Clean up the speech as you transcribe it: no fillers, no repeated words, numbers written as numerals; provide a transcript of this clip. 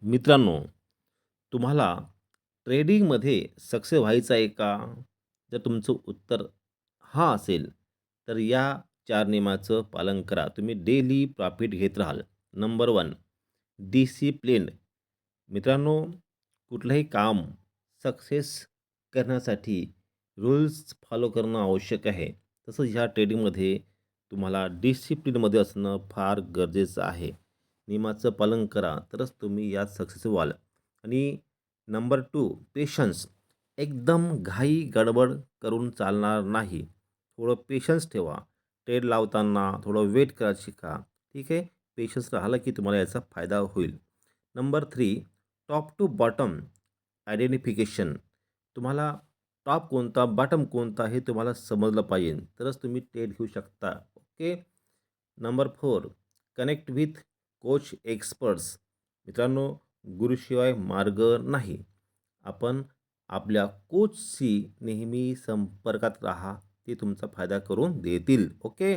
मित्रांनो, तुम्हाला ट्रेडिंगमध्ये सक्सेस व्हायचं आहे का? जर तुमचं उत्तर हां असेल, तर या 4 नियमाचं पालन करा. तुम्ही डेली प्रॉफिट घेत राहाल. Number 1 discipline. मित्रांनो, कुठलंही काम सक्सेस करण्यासाठी रूल्स फॉलो करणं आवश्यक आहे. तसंच ह्या ट्रेडिंगमध्ये तुम्हाला डिसिप्लिनमध्ये असणं फार गरजेचं आहे. नियमाचं पालन करा तरच तुम्ही यात सक्सेस व्हाल. आणि नंबर 2 पेशन्स. एकदम घाई गडबड करून चालणार नाही. थोडं पेशन्स ठेवा. ट्रेड लावताना थोडं वेट करायला शिका. ठीक आहे. पेशन्स राहिला की तुम्हाला याचा फायदा होईल. Number 3 top to bottom identification. तुम्हाला टॉप कोणता, बॉटम कोणता हे तुम्हाला समजलं पाहिजे. तरच तुम्ही ट्रेड घेऊ शकता. Okay. Number 4 connect with coach experts. मित्रांनो, गुरुशिवाय मार्ग नाही. आपण आपल्या कोचशी नेहमी संपर्कात राहा. ते तुमचा फायदा करून देतील. ओके.